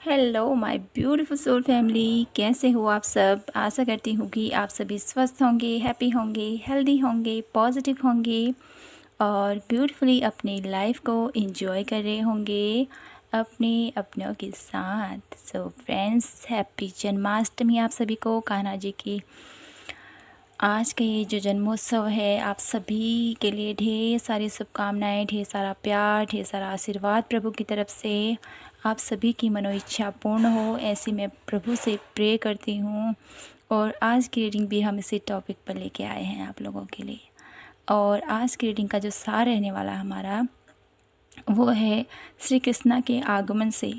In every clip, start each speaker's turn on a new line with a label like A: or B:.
A: Hello my beautiful soul family, कैसे हो आप सब। आशा करती हूँ कि आप सभी स्वस्थ होंगे, हैप्पी होंगे, हेल्दी होंगे, पॉजिटिव होंगे और ब्यूटीफुली अपनी लाइफ को एंजॉय कर रहे होंगे अपने अपनों के साथ। सो फ्रेंड्स, हैप्पी जन्माष्टमी आप सभी को। कान्हा जी की आज का ये जो जन्मोत्सव है, आप सभी के लिए ढेर सारी शुभकामनाएं, ढेर सारा प्यार, ढेर सारा आशीर्वाद प्रभु की तरफ से। आप सभी की मनोइच्छा पूर्ण हो, ऐसी मैं प्रभु से प्रे करती हूँ। और आज की रीडिंग भी हम इसी टॉपिक पर लेके आए हैं आप लोगों के लिए। और आज की रीडिंग का जो सार रहने वाला हमारा वो है श्री कृष्णा के आगमन से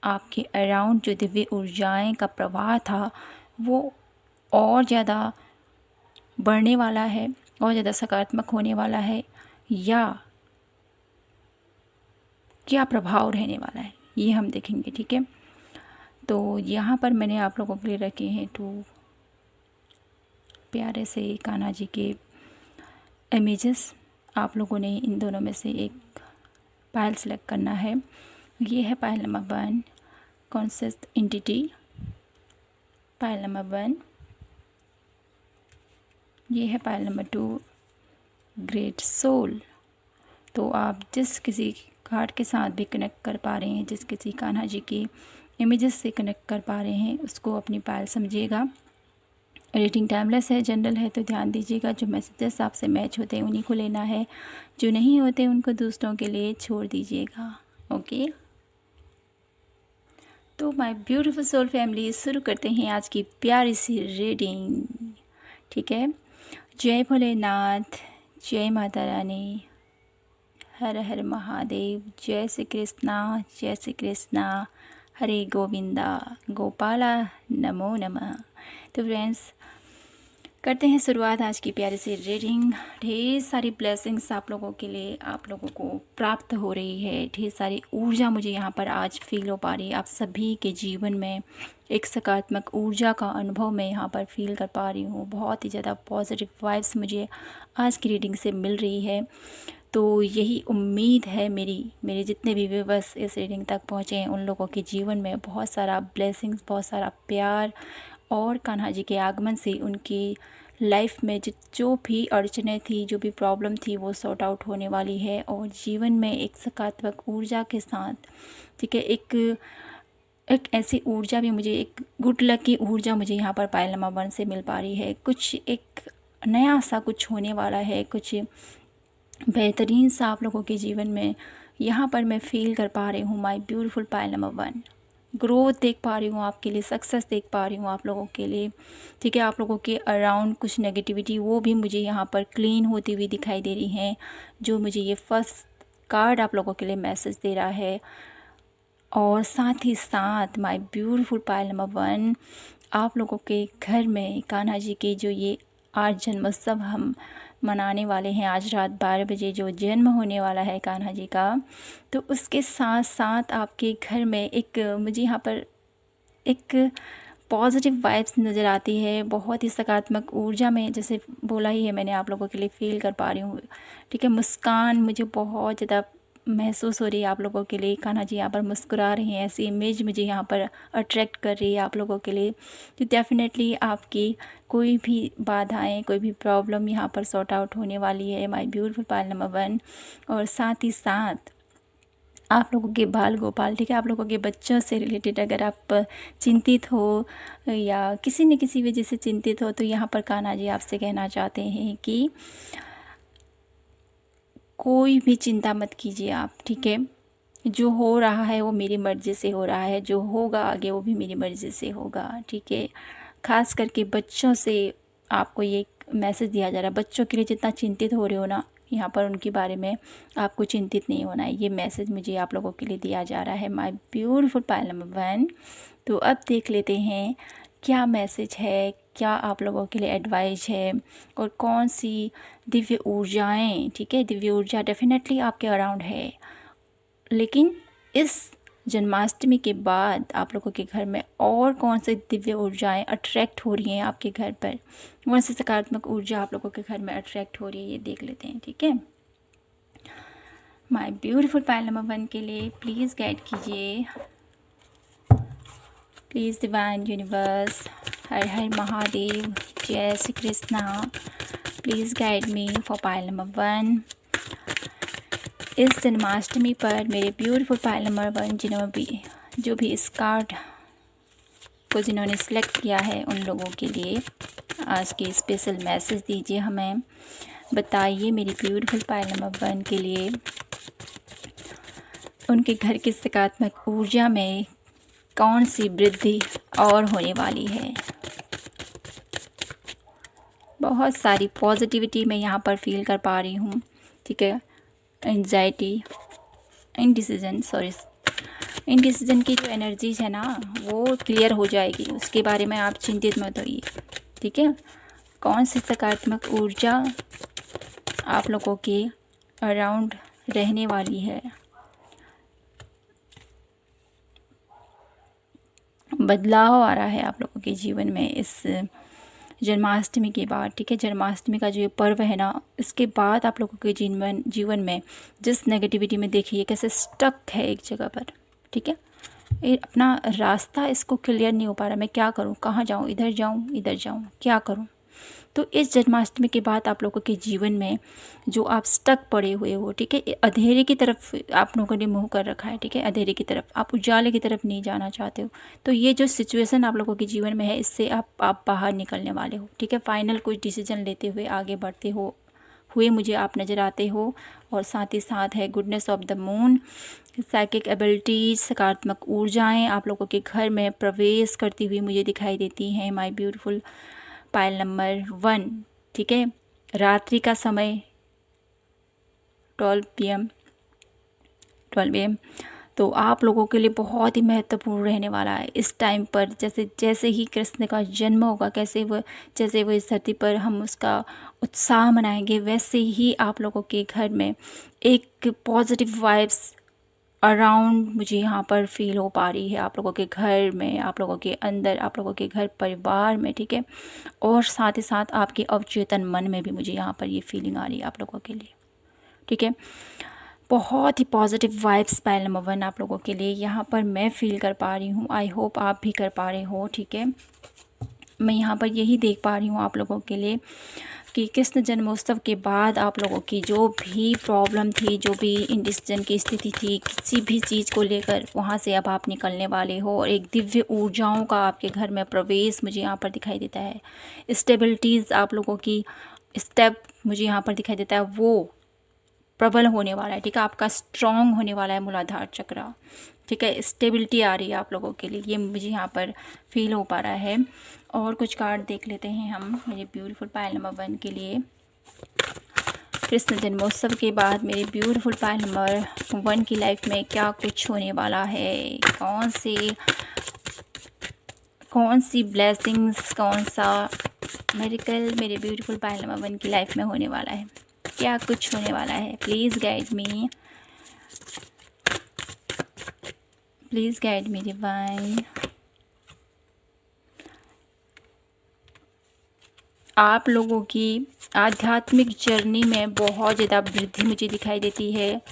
A: आपके अराउंड जो दिव्य ऊर्जाएं का प्रवाह था वो और ज़्यादा बढ़ने वाला है और ज़्यादा सकारात्मक होने वाला है, या क्या प्रभाव रहने वाला है ये हम देखेंगे। ठीक है, तो यहाँ पर मैंने आप लोगों के लिए रखे हैं 2 प्यारे से कान्हा जी के इमेजेस। आप लोगों ने इन दोनों में से एक पायल सेलेक्ट करना है। ये है pile number 1, conscious entity. Pile number 1। ये है पायल नंबर 2, ग्रेट सोल। तो आप जिस किसी कार्ड के साथ भी कनेक्ट कर पा रहे हैं, जिस किसी कान्हा जी की इमेजेस से कनेक्ट कर पा रहे हैं, उसको अपनी पायल समझिएगा। रीडिंग टाइमलेस है, जनरल है, तो ध्यान दीजिएगा। जो मैसेजेस आपसे मैच होते हैं उन्हीं को लेना है, जो नहीं होते उनको दूसरों के लिए छोड़ दीजिएगा। ओके, तो माय ब्यूटीफुल सोल फैमिली, शुरू करते हैं आज की प्यारी सी रीडिंग। ठीक है, जय भोलेनाथ, जय माता रानी, हर हर महादेव, जय श्री कृष्णा, जय श्री कृष्णा, हरे गोविंदा, गोपाला, नमो नमः। तो फ्रेंड्स, करते हैं शुरुआत आज की प्यारी सी रीडिंग। ढेर सारी ब्लेसिंग्स आप लोगों के लिए, आप लोगों को प्राप्त हो रही है। ढेर सारी ऊर्जा मुझे यहाँ पर आज फील हो पा रही है। आप सभी के जीवन में एक सकारात्मक ऊर्जा का अनुभव मैं यहाँ पर फील कर पा रही हूँ। बहुत ही ज़्यादा पॉजिटिव वाइब्स मुझे आज की रीडिंग से मिल रही है। तो यही उम्मीद है मेरे जितने भी व्यूअर्स इस रीडिंग तक पहुँचे हैं, उन लोगों के जीवन में बहुत सारा ब्लेसिंग्स, बहुत सारा प्यार और कान्हा जी के आगमन से उनकी लाइफ में जो भी अड़चनें थी, जो भी प्रॉब्लम थी, वो सॉर्ट आउट होने वाली है। और जीवन में एक सकारात्मक ऊर्जा के साथ, ठीक है, एक ऐसी ऊर्जा भी मुझे, एक गुड लक की ऊर्जा मुझे यहाँ पर पायल नंबर 1 से मिल पा रही है। कुछ एक नया सा कुछ होने वाला है, कुछ बेहतरीन सा आप लोगों के जीवन में यहाँ पर मैं फील कर पा रही हूँ। My beautiful Payal number 1, growth देख पा रही हूँ आपके लिए, सक्सेस देख पा रही हूँ आप लोगों के लिए। ठीक है, आप लोगों के अराउंड कुछ नेगेटिविटी वो भी मुझे यहाँ पर क्लीन होती हुई दिखाई दे रही हैं, जो मुझे ये फर्स्ट कार्ड आप लोगों के लिए मैसेज दे रहा है। और साथ ही साथ माय ब्यूटीफुल पायल नंबर 1, आप लोगों के घर में कान्हा जी के जो ये आज जन्मोत्सव हम मनाने वाले हैं, आज रात 12 बजे जो जन्म होने वाला है कान्हा जी का, तो उसके साथ साथ आपके घर में एक मुझे यहाँ पर एक पॉजिटिव वाइब्स नज़र आती है। बहुत ही सकारात्मक ऊर्जा में, जैसे बोला ही है मैंने, आप लोगों के लिए फील कर पा रही हूँ। ठीक है, मुस्कान मुझे बहुत ज़्यादा महसूस हो रही है आप लोगों के लिए। कान्हा जी यहाँ पर मुस्कुरा रही हैं, ऐसी इमेज मुझे यहाँ पर अट्रैक्ट कर रही है आप लोगों के लिए। तो डेफिनेटली आपकी कोई भी बाधाएं, कोई भी प्रॉब्लम यहाँ पर सॉर्ट आउट होने वाली है, माय ब्यूटीफुल पायल नंबर 1। और साथ ही साथ आप लोगों के बाल गोपाल, ठीक है, आप लोगों के बच्चों से रिलेटेड अगर आप चिंतित हो या किसी न किसी वजह से चिंतित हो, तो यहाँ पर कान्हा जी आपसे कहना चाहते हैं कि कोई भी चिंता मत कीजिए आप। ठीक है, जो हो रहा है वो मेरी मर्ज़ी से हो रहा है, जो होगा आगे वो भी मेरी मर्ज़ी से होगा। ठीक है, ख़ास करके बच्चों से आपको ये मैसेज दिया जा रहा है। बच्चों के लिए जितना चिंतित हो रहे हो ना, यहाँ पर उनके बारे में आपको चिंतित नहीं होना है। ये मैसेज मुझे आप लोगों के लिए दिया जा रहा है, माय ब्यूटीफुल पायल नंबर 1। तो अब देख लेते हैं क्या मैसेज है, क्या आप लोगों के लिए एडवाइस है और कौन सी दिव्य ऊर्जाएं। ठीक है, दिव्य ऊर्जा डेफिनेटली आपके अराउंड है, लेकिन इस जन्माष्टमी के बाद आप लोगों के घर में और कौन से दिव्य ऊर्जाएं अट्रैक्ट हो रही हैं आपके घर पर, कौन सी सकारात्मक ऊर्जा आप लोगों के घर में अट्रैक्ट हो रही है, ये देख लेते हैं। ठीक है, माय ब्यूटीफुल पायल नंबर 1 के लिए प्लीज़ गाइड कीजिए। प्लीज़ डिवाइन यूनिवर्स, हर हर महादेव, जय Shri Krishna, please guide me for pile number 1। इस जन्माष्टमी पर मेरे ब्यूटीफुल पाइल नंबर 1 जो भी इस कार्ड को जिन्होंने सिलेक्ट किया है उन लोगों के लिए आज के स्पेशल मैसेज दीजिए हमें। बताइए मेरी ब्यूटीफुल पाइल नंबर 1 के लिए उनके घर की सकारात्मक ऊर्जा में कौन सी वृद्धि और होने वाली है। बहुत सारी पॉजिटिविटी मैं यहाँ पर फील कर पा रही हूँ, ठीक है। एंजाइटी, इनडिसीजन की जो एनर्जीज है ना वो क्लियर हो जाएगी, उसके बारे में आप चिंतित मत होइए, ठीक है। कौन सी सकारात्मक ऊर्जा आप लोगों के अराउंड रहने वाली है। बदलाव आ रहा है आप लोगों के जीवन में इस जन्माष्टमी के बाद, ठीक है। जन्माष्टमी का जो ये पर्व है ना, इसके बाद आप लोगों के जीवन में जिस नेगेटिविटी में देखिए कैसे स्टक है एक जगह पर, ठीक है। ये अपना रास्ता इसको क्लियर नहीं हो पा रहा, मैं क्या करूँ, कहाँ जाऊँ, इधर जाऊँ, क्या करूँ। तो इस जन्माष्टमी के बाद आप लोगों के जीवन में जो आप स्टक पड़े हुए हो, ठीक है, अंधेरे की तरफ आप लोगों ने मुँह कर रखा है, ठीक है, अंधेरे की तरफ, आप उजाले की तरफ नहीं जाना चाहते हो, तो ये जो सिचुएशन आप लोगों के जीवन में है इससे आप बाहर निकलने वाले हो, ठीक है। फाइनल कुछ डिसीजन लेते हुए आगे बढ़ते हुए मुझे आप नज़र आते हो। और साथ ही साथ है goodness of the moon, psychic abilities, सकारात्मक ऊर्जाएं आप लोगों के घर में प्रवेश करती हुई मुझे दिखाई देती हैं। माय ब्यूटीफुल पाइल नंबर 1, ठीक है। रात्रि का समय 12 PM तो आप लोगों के लिए बहुत ही महत्वपूर्ण रहने वाला है इस टाइम पर। जैसे ही कृष्ण का जन्म होगा, जैसे वो इस धरती पर हम उसका उत्साह मनाएंगे, वैसे ही आप लोगों के घर में एक पॉजिटिव वाइब्स अराउंड मुझे यहाँ पर फील हो पा रही है, आप लोगों के घर में, आप लोगों के अंदर, आप लोगों के घर परिवार में, ठीक है। और साथ ही साथ आपके अवचेतन मन में भी मुझे यहाँ पर ये फीलिंग आ रही है आप लोगों के लिए, ठीक है। बहुत ही पॉजिटिव वाइब्स पाइल नंबर 1 आप लोगों के लिए यहाँ पर मैं फील कर पा रही हूँ। आई होप आप भी कर पा रहे हो, ठीक है। मैं यहाँ पर यही देख पा रही हूँ आप लोगों के लिए कि कृष्ण जन्मोत्सव के बाद आप लोगों की जो भी प्रॉब्लम थी, जो भी इंडिसीजन की स्थिति थी किसी भी चीज़ को लेकर, वहाँ से अब आप निकलने वाले हो और एक दिव्य ऊर्जाओं का आपके घर में प्रवेश मुझे यहाँ पर दिखाई देता है। स्टेबिलिटीज़ आप लोगों की स्टेप मुझे यहाँ पर दिखाई देता है, वो प्रबल होने वाला है, ठीक है। आपका स्ट्रॉन्ग होने वाला है मूलाधार चक्र, ठीक है। स्टेबिलिटी आ रही है आप लोगों के लिए, ये मुझे यहाँ पर फील हो पा रहा है। और कुछ कार्ड देख लेते हैं हम मेरे ब्यूटीफुल पाइल नंबर 1 के लिए। कृष्ण जन्मोत्सव के बाद मेरे ब्यूटीफुल पाइल नंबर 1 की लाइफ में क्या कुछ होने वाला है, कौन सी ब्लेसिंग्स, कौन सा मिरेकल मेरे ब्यूटीफुल पाइल नंबर 1 की लाइफ में होने वाला है, क्या कुछ होने वाला है। Please guide me divine. आप लोगों की आध्यात्मिक जर्नी में बहुत ज़्यादा वृद्धि मुझे दिखाई देती है,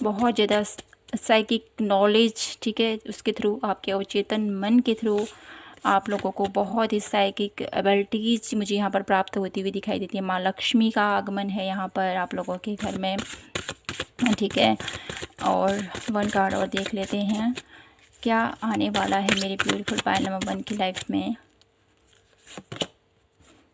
A: बहुत ज़्यादा साइकिक नॉलेज, ठीक है, उसके थ्रू, आपके अवचेतन मन के थ्रू आप लोगों को बहुत ही साइकिक एबिलिटीज मुझे यहाँ पर प्राप्त होती हुई दिखाई देती है। माँ लक्ष्मी का आगमन है यहाँ पर आप लोगों के घर में, ठीक है। और 1 कार्ड और देख लेते हैं क्या आने वाला है मेरे ब्यूटीफुल पाइल नंबर 1 की लाइफ में।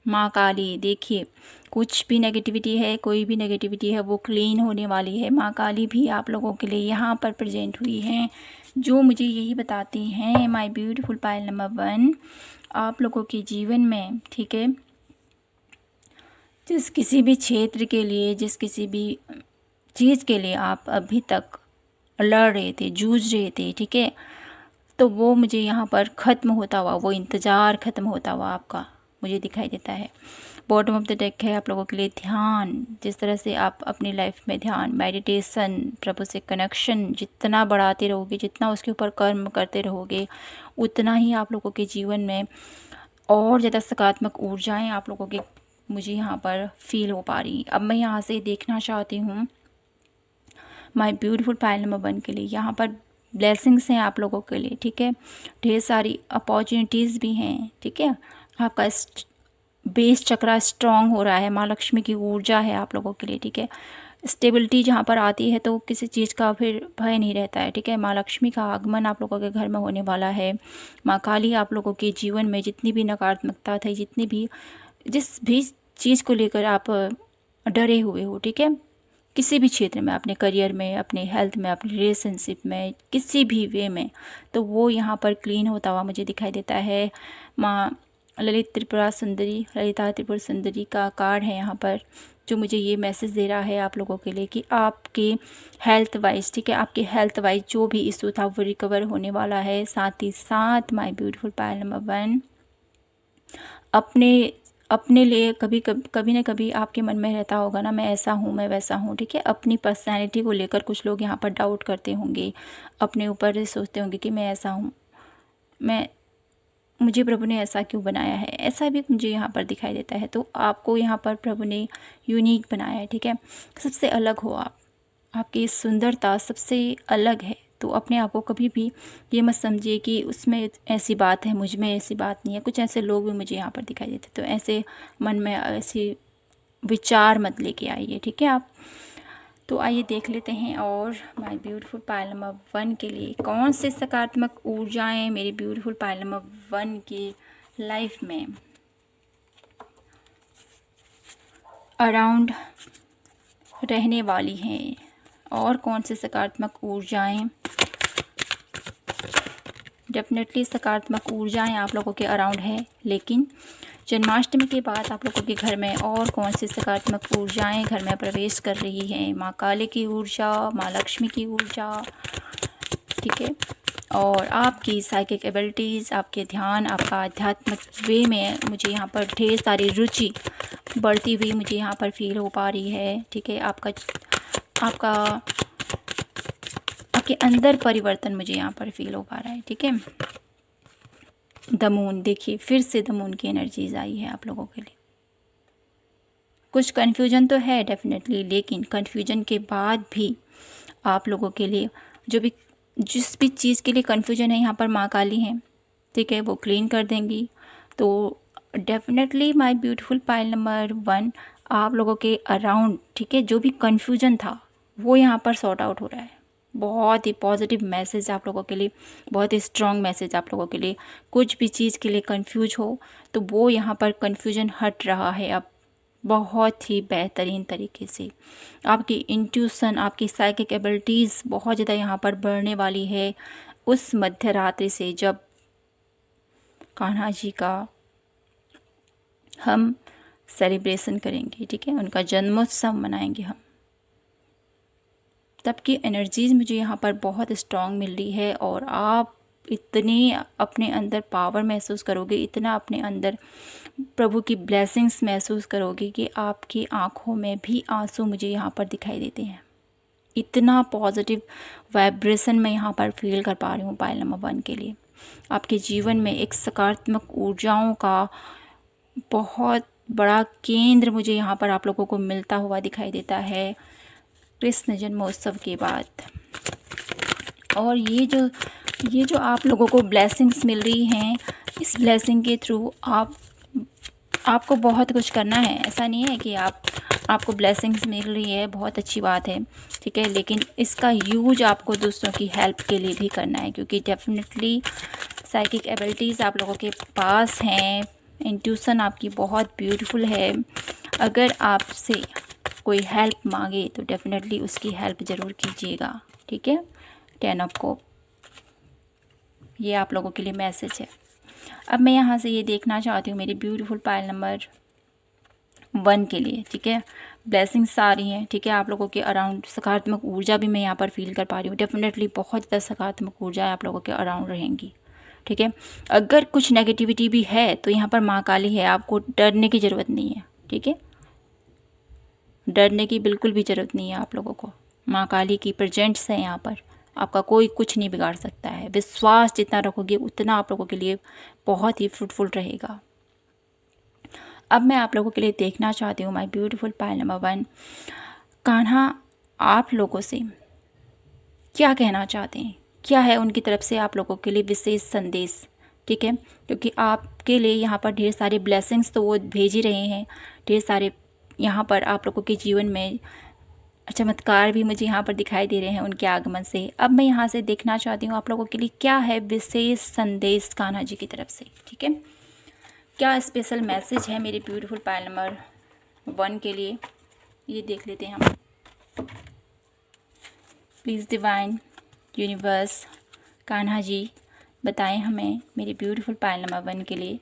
A: माँ काली, देखिए कुछ भी नेगेटिविटी है, कोई भी नेगेटिविटी है वो क्लीन होने वाली है। माँ काली भी आप लोगों के लिए यहाँ पर प्रेजेंट हुई हैं, जो मुझे यही बताती हैं माय ब्यूटीफुल पाइल नंबर 1 आप लोगों के जीवन में, ठीक है, जिस किसी भी क्षेत्र के लिए, जिस किसी भी चीज़ के लिए आप अभी तक लड़ रहे थे, जूझ रहे थे, ठीक है, तो वो मुझे यहाँ पर ख़त्म होता हुआ, वो इंतज़ार ख़त्म होता हुआ आपका मुझे दिखाई देता है। बॉटम ऑफ द डेक है आप लोगों के लिए ध्यान। जिस तरह से आप अपनी लाइफ में ध्यान, मेडिटेशन, प्रभु से कनेक्शन जितना बढ़ाते रहोगे, जितना उसके ऊपर कर्म करते रहोगे, उतना ही आप लोगों के जीवन में और ज़्यादा सकारात्मक ऊर्जाएं आप लोगों के मुझे यहाँ पर फील हो पा रही। अब मैं यहाँ से देखना चाहती हूँ माय ब्यूटीफुल पाइल नंबर 1 के लिए, यहाँ पर ब्लेसिंग्स हैं आप लोगों के लिए, ठीक है। ढेर सारी अपॉर्चुनिटीज़ भी हैं, ठीक है। आपका बेस चक्रा स्ट्रॉन्ग हो रहा है, माँ लक्ष्मी की ऊर्जा है आप लोगों के लिए, ठीक है। स्टेबिलिटी जहाँ पर आती है तो किसी चीज़ का फिर भय नहीं रहता है, ठीक है। माँ लक्ष्मी का आगमन आप लोगों के घर में होने वाला है। माँ काली आप लोगों के जीवन में जितनी भी नकारात्मकता थी, जितनी भी जिस भी चीज़ को लेकर आप डरे हुए हो, ठीक है, किसी भी क्षेत्र में, अपने करियर में, अपने हेल्थ में, अपने रिलेशनशिप में, किसी भी वे में, तो वो यहाँ पर क्लीन होता हुआ मुझे दिखाई देता है। माँ ललित त्रिपुरा सुंदरी, ललिता त्रिपुरा सुंदरी का कार्ड है यहाँ पर, जो मुझे ये मैसेज दे रहा है आप लोगों के लिए कि आपके हेल्थ वाइज, ठीक है, आपके हेल्थ वाइज जो भी इशू था वो रिकवर होने वाला है। साथ ही साथ माय ब्यूटीफुल पायल नंबर 1, अपने लिए कभी ना कभी आपके मन में रहता होगा ना, मैं ऐसा हूँ, मैं वैसा हूँ, ठीक है। अपनी पर्सनैलिटी को लेकर कुछ लोग यहाँ पर डाउट करते होंगे, अपने ऊपर सोचते होंगे कि मैं ऐसा हूँ, मुझे प्रभु ने ऐसा क्यों बनाया है, ऐसा भी मुझे यहाँ पर दिखाई देता है। तो आपको यहाँ पर प्रभु ने यूनिक बनाया है, ठीक है। सबसे अलग हो आप, आपकी सुंदरता सबसे अलग है। तो अपने आप को कभी भी ये मत समझिए कि उसमें ऐसी बात है, मुझ में ऐसी बात नहीं है। कुछ ऐसे लोग भी मुझे यहाँ पर दिखाई देते, तो ऐसे मन में ऐसे विचार मत लेके आइए, ठीक है आप। तो आइए देख लेते हैं और माय ब्यूटीफुल पायल नंबर 1 के लिए कौन से सकारात्मक ऊर्जाएं मेरी ब्यूटीफुल पायल नंबर 1 की लाइफ में अराउंड रहने वाली हैं, और कौन से सकारात्मक ऊर्जाएं, डेफिनेटली सकारात्मक ऊर्जाएं आप लोगों के अराउंड है। लेकिन जन्माष्टमी के बाद आप लोगों के घर में और कौन सी सकारात्मक ऊर्जाएं घर में प्रवेश कर रही हैं? माँ काली की ऊर्जा, माँ लक्ष्मी की ऊर्जा, ठीक है, और आपकी साइकिक एबिलिटीज़, आपके ध्यान, आपका आध्यात्मिक वे में मुझे यहाँ पर ढेर सारी रुचि बढ़ती हुई मुझे यहाँ पर फील हो पा रही है, ठीक है। आपके अंदर परिवर्तन मुझे यहाँ पर फील हो पा रहा है, ठीक है। द मून, देखिए फिर से द मून की एनर्जीज आई है आप लोगों के लिए। कुछ कन्फ्यूजन तो है डेफिनेटली, लेकिन कन्फ्यूजन के बाद भी आप लोगों के लिए जिस भी चीज़ के लिए कन्फ्यूजन है, यहाँ पर माँ काली हैं, ठीक है, वो क्लीन कर देंगी। तो definitely my beautiful Payal number 1 आप लोगों के अराउंड, ठीक है, जो भी कन्फ्यूजन था वो यहाँ पर सॉर्ट आउट हो रहा है। बहुत ही पॉजिटिव मैसेज आप लोगों के लिए, बहुत ही स्ट्रॉन्ग मैसेज आप लोगों के लिए। कुछ भी चीज़ के लिए कंफ्यूज हो तो वो यहाँ पर कंफ्यूजन हट रहा है अब बहुत ही बेहतरीन तरीके से। आपकी इंट्यूशन, आपकी साइकिक एबिलिटीज़ बहुत ज़्यादा यहाँ पर बढ़ने वाली है उस मध्य रात्रि से, जब कान्हा जी का हम सेलिब्रेशन करेंगे, ठीक है, उनका जन्मोत्सव मनाएंगे हम। तब की एनर्जीज़ मुझे यहाँ पर बहुत स्ट्रॉन्ग मिल रही है, और आप इतने अपने अंदर पावर महसूस करोगे, इतना अपने अंदर प्रभु की ब्लेसिंग्स महसूस करोगे कि आपकी आँखों में भी आंसू मुझे यहाँ पर दिखाई देते हैं। इतना पॉजिटिव वाइब्रेशन मैं यहाँ पर फील कर पा रही हूँ पायल नंबर 1 के लिए। आपके जीवन में एक सकारात्मक ऊर्जाओं का बहुत बड़ा केंद्र मुझे यहाँ पर आप लोगों को मिलता हुआ दिखाई देता है कृष्ण जन्मोत्सव के बाद। और ये जो आप लोगों को ब्लेसिंग्स मिल रही हैं, इस ब्लेसिंग के थ्रू आपको बहुत कुछ करना है। ऐसा नहीं है कि आपको ब्लेसिंग्स मिल रही है, बहुत अच्छी बात है, ठीक है, लेकिन इसका यूज आपको दूसरों की हेल्प के लिए भी करना है, क्योंकि डेफिनेटली साइकिक एबिलिटीज़ आप लोगों के पास हैं, इंट्यूशन आपकी बहुत ब्यूटीफुल है। अगर आपसे कोई हेल्प मांगे तो डेफिनेटली उसकी हेल्प ज़रूर कीजिएगा, ठीक है। 10 ऑफ कप, ये आप लोगों के लिए मैसेज है। अब मैं यहाँ से ये देखना चाहती हूँ मेरी ब्यूटीफुल पायल नंबर 1 के लिए, ठीक है, ब्लेसिंग्स आ रही हैं, ठीक है, आप लोगों के अराउंड सकारात्मक ऊर्जा भी मैं यहाँ पर फील कर पा रही हूँ। डेफिनेटली बहुत ज़्यादा सकारात्मक ऊर्जा आप लोगों के अराउंड रहेंगी, ठीक है। अगर कुछ नेगेटिविटी भी है तो यहाँ पर माँ काली है, आपको डरने की ज़रूरत नहीं है, ठीक है, डरने की बिल्कुल भी ज़रूरत नहीं है आप लोगों को। माँ काली की प्रेजेंट्स है यहाँ पर, आपका कोई कुछ नहीं बिगाड़ सकता है। विश्वास जितना रखोगे उतना आप लोगों के लिए बहुत ही फ्रूटफुल रहेगा। अब मैं आप लोगों के लिए देखना चाहती हूँ my beautiful Payal number 1, Kanha आप लोगों से क्या कहना चाहते हैं, क्या है उनकी तरफ से आप लोगों के लिए विशेष संदेश, ठीक है। क्योंकि आपके लिए यहाँ पर ढेर सारे ब्लेसिंग्स तो वो भेज ही रहे हैं, ढेर सारे यहाँ पर आप लोगों के जीवन में चमत्कार भी मुझे यहाँ पर दिखाई दे रहे हैं उनके आगमन से। अब मैं यहाँ से देखना चाहती हूँ आप लोगों के लिए क्या है विशेष संदेश कान्हा जी की तरफ से, ठीक है। क्या स्पेशल मैसेज है मेरे ब्यूटीफुल पायल नंबर 1 के लिए, ये देख लेते हैं हम। Please divine universe Kanha ji बताएं हमें मेरे ब्यूटीफुल पायल नंबर 1 के लिए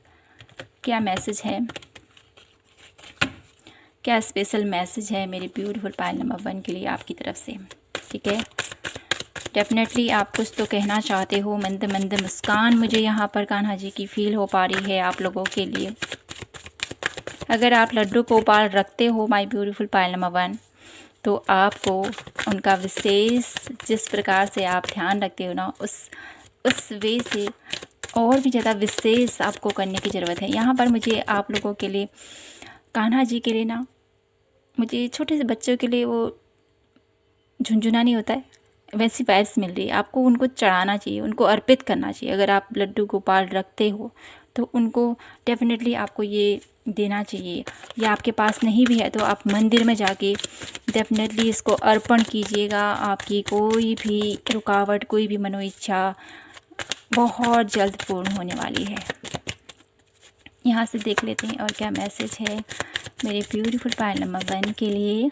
A: क्या मैसेज है, क्या स्पेशल मैसेज है मेरे ब्यूटीफुल पायल नंबर 1 के लिए आपकी तरफ से, ठीक है। डेफिनेटली आप कुछ तो कहना चाहते हो, मंद मंद मुस्कान मुझे यहाँ पर कान्हा जी की फील हो पा रही है आप लोगों के लिए। अगर आप लड्डू गोपाल रखते हो माय ब्यूटीफुल पायल नंबर 1, तो आपको उनका विशेष जिस प्रकार से आप ध्यान रखते हो ना, उस वे से और भी ज़्यादा विशेष आपको करने की ज़रूरत है। यहाँ पर मुझे आप लोगों के लिए कान्हा जी के लिए ना, मुझे छोटे से बच्चों के लिए वो झुनझुना नहीं होता है, वैसी वाइब्स मिल रही है। आपको उनको चढ़ाना चाहिए, उनको अर्पित करना चाहिए। अगर आप लड्डू गोपाल रखते हो तो उनको डेफिनेटली आपको ये देना चाहिए, या आपके पास नहीं भी है तो आप मंदिर में जाके डेफिनेटली इसको अर्पण कीजिएगा। आपकी कोई भी रुकावट, कोई भी मनोइच्छा बहुत जल्द पूर्ण होने वाली है। यहाँ से देख लेते हैं और क्या मैसेज है मेरे ब्यूटीफुल पायल नंबर 1 के लिए।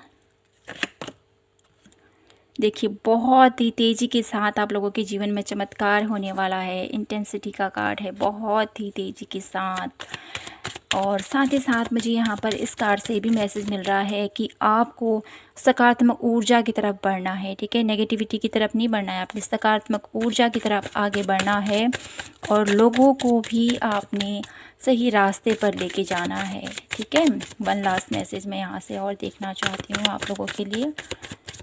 A: देखिए बहुत ही तेज़ी के साथ आप लोगों के जीवन में चमत्कार होने वाला है। इंटेंसिटी का कार्ड है, बहुत ही तेज़ी के साथ। और साथ ही साथ मुझे यहाँ पर इस कार्ड से भी मैसेज मिल रहा है कि आपको सकारात्मक ऊर्जा की तरफ बढ़ना है, ठीक है। नेगेटिविटी की तरफ नहीं बढ़ना है, आपने सकारात्मक ऊर्जा की तरफ आगे बढ़ना है और लोगों को भी आपने सही रास्ते पर लेके जाना है, ठीक है। 1 लास्ट मैसेज मैं यहाँ से और देखना चाहती हूँ आप लोगों के लिए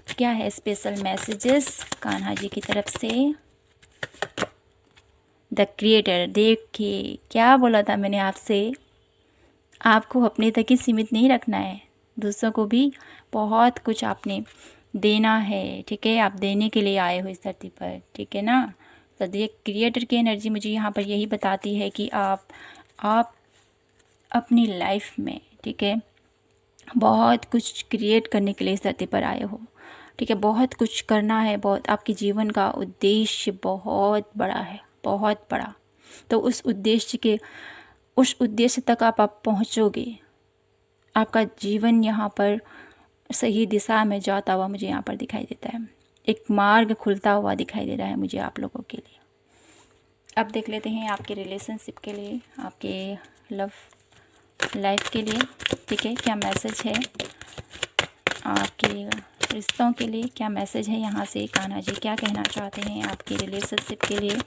A: क्या है स्पेशल मैसेजेस कान्हा जी की तरफ से। द क्रिएटर, देखिए क्या बोला था मैंने आपसे, आपको अपने तक ही सीमित नहीं रखना है, दूसरों को भी बहुत कुछ आपने देना है, ठीक है। आप देने के लिए आए हो इस धरती पर, ठीक है ना। तो ये क्रिएटर की एनर्जी मुझे यहाँ पर यही बताती है कि आप अपनी लाइफ में, ठीक है, बहुत कुछ क्रिएट करने के लिए इस धरती पर आए हो, ठीक है। बहुत कुछ करना है, बहुत आपके जीवन का उद्देश्य बहुत बड़ा है, बहुत बड़ा। तो उस उद्देश्य तक आप पहुँचोगे। आपका जीवन यहाँ पर सही दिशा में जाता हुआ मुझे यहाँ पर दिखाई देता है, एक मार्ग खुलता हुआ दिखाई दे रहा है मुझे आप लोगों के लिए। अब देख लेते हैं आपके रिलेशनशिप के लिए, आपके लव लाइफ के लिए, ठीक है, क्या मैसेज है आपके रिश्तों के लिए, क्या मैसेज है यहाँ से कान्हा जी क्या कहना चाहते हैं आपके रिलेशनशिप के लिए।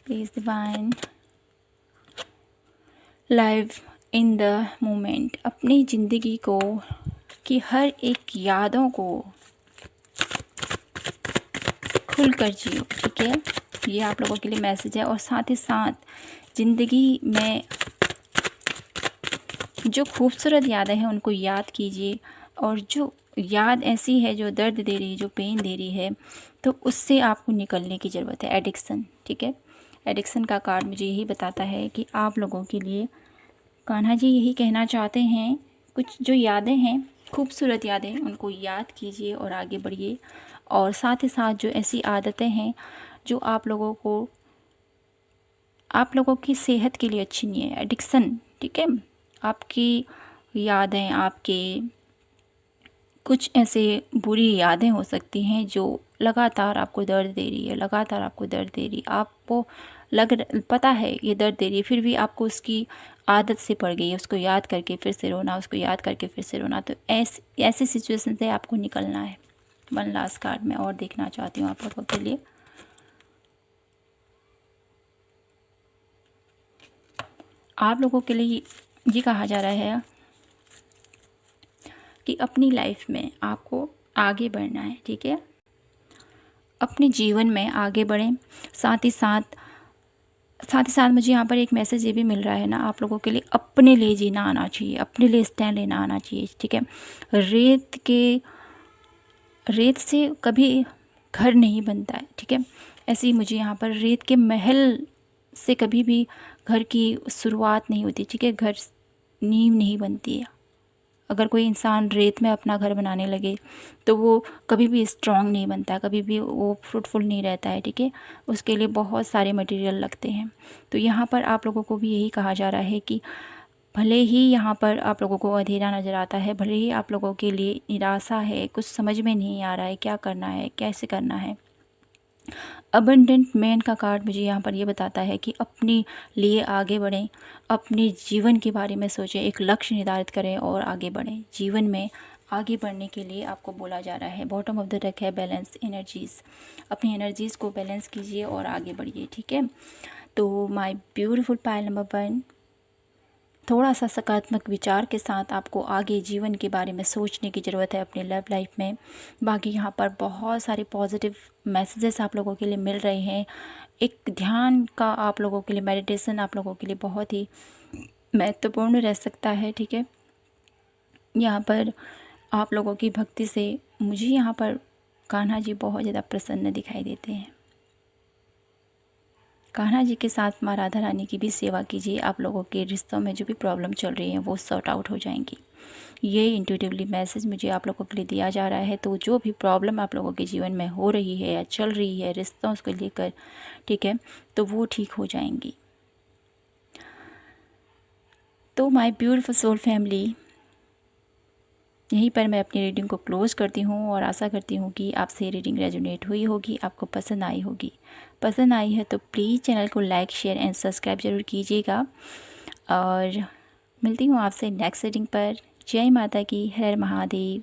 A: Please divine live in the moment, अपनी ज़िंदगी को कि हर एक यादों को खुल कर जियो, ठीक है। ये आप लोगों के लिए मैसेज है। और साथ ही साथ ज़िंदगी में जो खूबसूरत यादें हैं उनको याद कीजिए, और जो याद ऐसी है जो दर्द दे रही है, जो पेन दे रही है, तो उससे आपको निकलने की ज़रूरत है। एडिक्शन, ठीक है, एडिक्शन का कार्ड मुझे यही बताता है कि आप लोगों के लिए कान्हा जी यही कहना चाहते हैं, कुछ जो यादें हैं, खूबसूरत यादें, उनको याद कीजिए और आगे बढ़िए। और साथ ही साथ जो ऐसी आदतें हैं जो आप लोगों की सेहत के लिए अच्छी नहीं है, एडिक्शन, ठीक है। आपकी यादें, आपके कुछ ऐसे बुरी यादें हो सकती हैं जो लगातार आपको दर्द दे रही है, लगातार आपको दर्द दे रही है, आपको पता है ये दर्द दे रही है, फिर भी आपको उसकी आदत से पड़ गई है, उसको याद करके फिर से रोना, उसको याद करके फिर से रोना। तो ऐसी सिचुएशन से आपको निकलना है। 1 लास्ट कार्ड मैं और देखना चाहती हूँ आप लोगों के लिए। आप लोगों के लिए ये कहा जा रहा है कि अपनी लाइफ में आपको आगे बढ़ना है, ठीक है, अपने जीवन में आगे बढ़ें। साथ ही साथ मुझे यहाँ पर एक मैसेज ये भी मिल रहा है ना, आप लोगों के लिए अपने लिए जीना आना चाहिए, अपने लिए स्टैंड लेना आना चाहिए, ठीक है। रेत के रेत से कभी घर नहीं बनता है, ठीक है। ऐसे ही मुझे यहाँ पर रेत के महल से कभी भी घर की शुरुआत नहीं होती, ठीक है। घर नींव नहीं बनती है। अगर कोई इंसान रेत में अपना घर बनाने लगे तो वो कभी भी स्ट्रांग नहीं बनता, कभी भी वो फ्रूटफुल नहीं रहता है, ठीक है। उसके लिए बहुत सारे मटेरियल लगते हैं। तो यहाँ पर आप लोगों को भी यही कहा जा रहा है कि भले ही यहाँ पर आप लोगों को अंधेरा नज़र आता है, भले ही आप लोगों के लिए निराशा है, कुछ समझ में नहीं आ रहा है क्या करना है, कैसे करना है। अबंडेंट मैन का कार्ड मुझे यहाँ पर ये बताता है कि अपने लिए आगे बढ़ें, अपने जीवन के बारे में सोचें, एक लक्ष्य निर्धारित करें और आगे बढ़ें। जीवन में आगे बढ़ने के लिए आपको बोला जा रहा है। बॉटम ऑफ द डेक है बैलेंस एनर्जीज़। अपनी एनर्जीज़ को बैलेंस कीजिए और आगे बढ़िए, ठीक है। तो माय ब्यूटीफुल पाइल नंबर 1, थोड़ा सा सकारात्मक विचार के साथ आपको आगे जीवन के बारे में सोचने की ज़रूरत है अपने लव लाइफ में। बाकी यहाँ पर बहुत सारे पॉजिटिव मैसेजेस आप लोगों के लिए मिल रहे हैं। एक ध्यान का आप लोगों के लिए, मेडिटेशन आप लोगों के लिए बहुत ही महत्वपूर्ण रह सकता है, ठीक है। यहाँ पर आप लोगों की भक्ति से मुझे यहाँ पर कान्हा जी बहुत ज़्यादा प्रसन्न दिखाई देते हैं। कान्हा जी के साथ माँ राधा रानी की भी सेवा कीजिए। आप लोगों के रिश्तों में जो भी प्रॉब्लम चल रही हैं वो सॉर्ट आउट हो जाएंगी। ये इंट्यूटिवली मैसेज मुझे आप लोगों के लिए दिया जा रहा है। तो जो भी प्रॉब्लम आप लोगों के जीवन में हो रही है या चल रही है रिश्तों को लेकर, ठीक है, तो वो ठीक हो जाएंगी। तो माय ब्यूटीफुल सोल फैमिली, यहीं पर मैं अपनी रीडिंग को क्लोज़ करती हूँ और आशा करती हूँ कि आपसे रीडिंग रेजोनेट हुई होगी, आपको पसंद आई होगी। पसंद आई है तो प्लीज़ चैनल को लाइक, शेयर एंड सब्सक्राइब ज़रूर कीजिएगा। और मिलती हूँ आपसे नेक्स्ट रीडिंग पर। जय माता की, हर महादेव,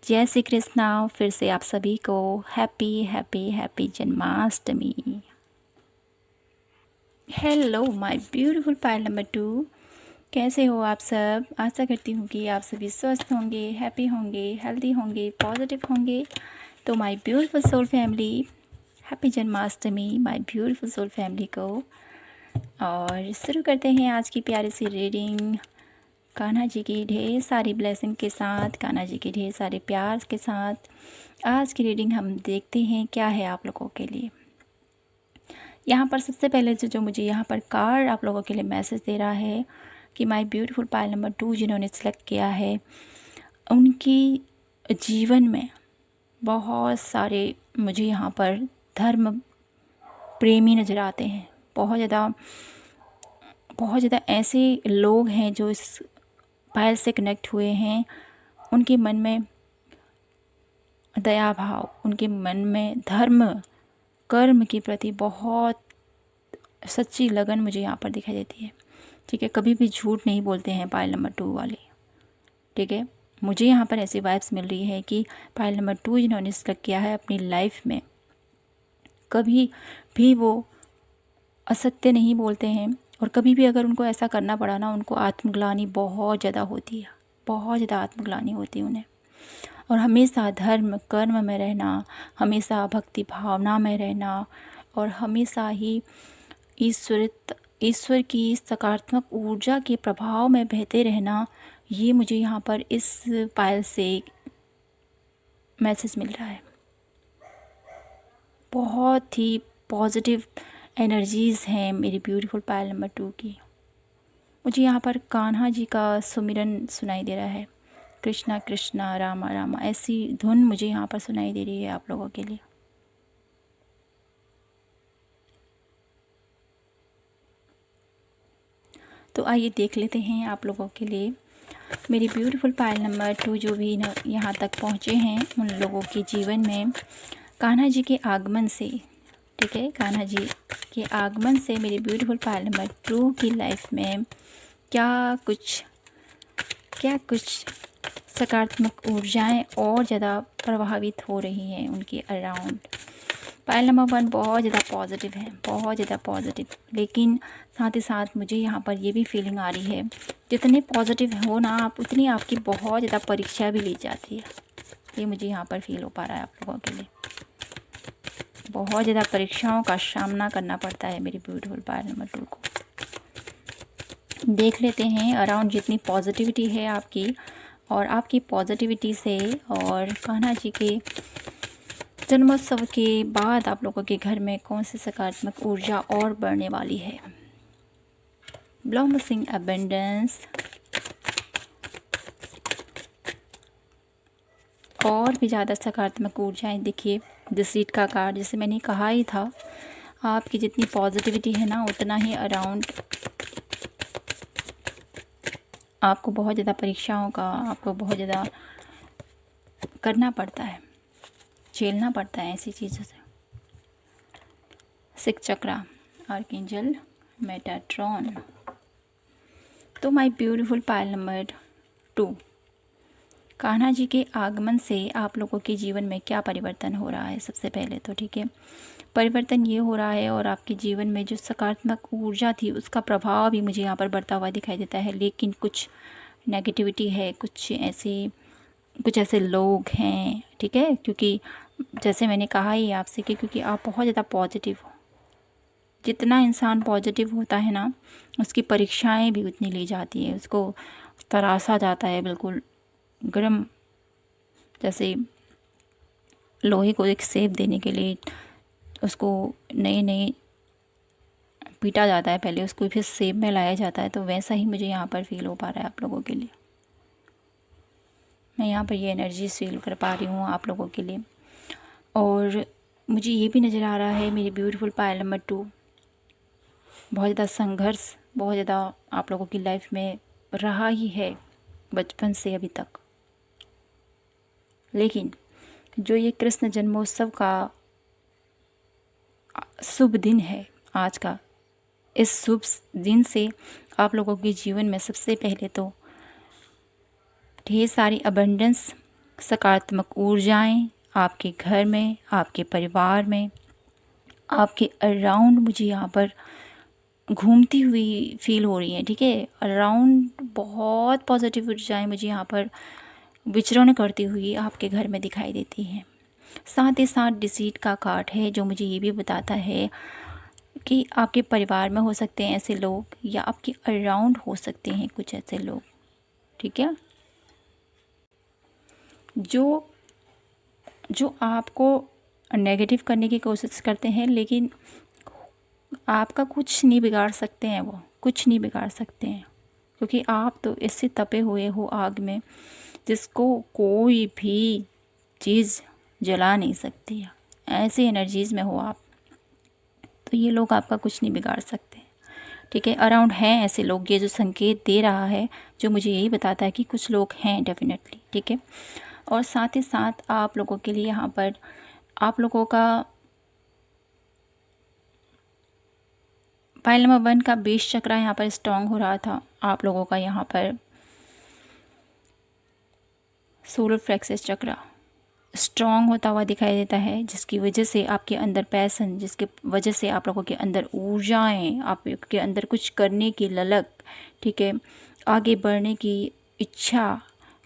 A: जय श्री कृष्णा। फिर से आप सभी को happy happy happy Janmashtami. Hello my beautiful pile number 2, कैसे हो आप सब। आशा करती हूँ कि आप सभी स्वस्थ होंगे, हैप्पी होंगे, हेल्दी होंगे, पॉजिटिव होंगे। तो my beautiful soul family, happy Janmashtami my beautiful soul family को। और शुरू करते हैं आज की प्यारी सी रीडिंग। कान्हा जी की ढेर सारी ब्लेसिंग के साथ, कान्हा जी के ढेर सारे प्यार के साथ आज की रीडिंग हम देखते हैं क्या है आप लोगों के लिए। यहाँ पर सबसे पहले जो मुझे यहाँ पर कार्ड आप लोगों के लिए मैसेज दे रहा है कि माय ब्यूटीफुल पाइल नंबर 2 जिन्होंने सेलेक्ट किया है, उनकी जीवन में बहुत सारे मुझे यहाँ पर धर्म प्रेमी नज़र आते हैं। बहुत ज़्यादा ऐसे लोग हैं जो इस पायल से कनेक्ट हुए हैं। उनके मन में दया भाव, उनके मन में धर्म कर्म के प्रति बहुत सच्ची लगन मुझे यहाँ पर दिखाई देती है, ठीक है। कभी भी झूठ नहीं बोलते हैं पाइल नंबर 2 वाले, ठीक है। मुझे यहाँ पर ऐसी वाइब्स मिल रही है कि पाइल नंबर 2 जिन्होंने सेलेक्ट किया है अपनी लाइफ में कभी भी वो असत्य नहीं बोलते हैं। और कभी भी अगर उनको ऐसा करना पड़ा ना, उनको आत्मग्लानि बहुत ज़्यादा होती है, बहुत ज़्यादा आत्मग्लानि होती है उन्हें। और हमेशा धर्म कर्म में रहना, हमेशा भक्ति भावना में रहना और हमेशा ही ईश्वर की सकारात्मक ऊर्जा के प्रभाव में बहते रहना, ये मुझे यहाँ पर इस पायल से मैसेज मिल रहा है। बहुत ही पॉजिटिव एनर्जीज़ हैं मेरी ब्यूटीफुल पायल नंबर 2 की। मुझे यहाँ पर कान्हा जी का सुमिरन सुनाई दे रहा है, कृष्णा कृष्णा रामा रामा, ऐसी धुन मुझे यहाँ पर सुनाई दे रही है आप लोगों के लिए। तो आइए देख लेते हैं आप लोगों के लिए मेरी ब्यूटीफुल पायल नंबर 2 जो भी यहाँ तक पहुँचे हैं उन लोगों के जीवन में कान्हा जी के आगमन से, ठीक है, कान्हा जी के आगमन से मेरी ब्यूटीफुल पायल नंबर 2 की लाइफ में क्या कुछ सकारात्मक ऊर्जाएं और ज़्यादा प्रभावित हो रही हैं उनके अराउंड। पायल नंबर 1 बहुत ज़्यादा पॉजिटिव है, बहुत ज़्यादा पॉजिटिव, लेकिन साथ ही साथ मुझे यहाँ पर ये भी फीलिंग आ रही है जितने पॉजिटिव हो ना आप, उतनी आपकी बहुत ज़्यादा परीक्षा भी ली जाती है। ये मुझे यहाँ पर फील हो पा रहा है आप लोगों के लिए। बहुत ज़्यादा परीक्षाओं का सामना करना पड़ता है मेरी ब्यूटीफुल पायल नंबर 2 को। देख लेते हैं अराउंड जितनी पॉजिटिविटी है आपकी और आपकी पॉजिटिविटी से और कान्हा जी के जन्मोत्सव के बाद आप लोगों के घर में कौन सी सकारात्मक ऊर्जा और बढ़ने वाली है। ब्लॉसमिंग अबंडेंस और भी ज़्यादा सकारात्मक ऊर्जाएं। देखिए डिसीट का कार्ड, जैसे मैंने कहा ही था, आपकी जितनी पॉजिटिविटी है ना उतना ही अराउंड आपको बहुत ज़्यादा परीक्षाओं का आपको बहुत ज़्यादा करना पड़ता है, झेलना पड़ता है ऐसी चीज़ों से। 6 चक्रा, आर्कएंजल मेटाट्रॉन। तो my beautiful Payal number 2, Kanha ji के आगमन से आप लोगों के जीवन में क्या परिवर्तन हो रहा है। सबसे पहले तो ठीक है, परिवर्तन ये हो रहा है और आपके जीवन में जो सकारात्मक ऊर्जा थी उसका प्रभाव भी मुझे यहाँ पर बढ़ता हुआ दिखाई देता है। लेकिन कुछ नेगेटिविटी है, कुछ ऐसे लोग हैं, ठीक है, क्योंकि जैसे मैंने कहा ही आपसे कि क्योंकि आप बहुत ज़्यादा पॉजिटिव हो। जितना इंसान पॉजिटिव होता है ना उसकी परीक्षाएं भी उतनी ली जाती है, उसको तरासा जाता है बिल्कुल गर्म, जैसे लोहे को एक शेप देने के लिए उसको नए पीटा जाता है, पहले उसको फिर शेप में लाया जाता है। तो वैसा ही मुझे यहाँ पर फील हो पा रहा है आप लोगों के लिए। मैं यहाँ पर ये एनर्जी फील कर पा रही हूँ आप लोगों के लिए। और मुझे ये भी नज़र आ रहा है मेरी ब्यूटीफुल पायल नंबर 2, बहुत ज़्यादा संघर्ष बहुत ज़्यादा आप लोगों की लाइफ में रहा ही है बचपन से अभी तक। लेकिन जो ये कृष्ण जन्मोत्सव का शुभ दिन है आज का, इस शुभ दिन से आप लोगों के जीवन में सबसे पहले तो ढेर सारी अबंडेंस, सकारात्मक ऊर्जाएं आपके घर में, आपके परिवार में, आपके अराउंड मुझे यहाँ पर घूमती हुई फील हो रही है। ठीक है, अराउंड बहुत पॉजिटिव ऊर्जाएं मुझे यहाँ पर विचरण करती हुई आपके घर में दिखाई देती हैं। साथ ही साथ डिसीट का कार्ड है जो मुझे ये भी बताता है कि आपके परिवार में हो सकते हैं ऐसे लोग या आपके अराउंड हो सकते हैं कुछ ऐसे लोग, ठीक है, जो आपको नेगेटिव करने की कोशिश करते हैं, लेकिन आपका कुछ नहीं बिगाड़ सकते हैं, वो कुछ नहीं बिगाड़ सकते हैं, क्योंकि आप तो इससे तपे हुए हो आग में जिसको कोई भी चीज़ जला नहीं सकती है। ऐसी एनर्जीज़ में हो आप, तो ये लोग आपका कुछ नहीं बिगाड़ सकते। ठीक है, अराउंड हैं ऐसे लोग, ये जो संकेत दे रहा है जो मुझे यही बताता है कि कुछ लोग हैं डेफिनेटली। ठीक है, और साथ ही साथ आप लोगों के लिए यहाँ पर आप लोगों का पायल नंबर 1 का बेस चक्रा यहाँ पर स्ट्रॉन्ग हो रहा था। आप लोगों का यहाँ पर सोलर प्लेक्सस चक्रा स्ट्रॉन्ग होता हुआ दिखाई देता है, जिसकी वजह से आपके अंदर पैसन, जिसके वजह से आप लोगों के अंदर ऊर्जाएं, आपके अंदर कुछ करने की ललक, ठीक है, आगे बढ़ने की इच्छा,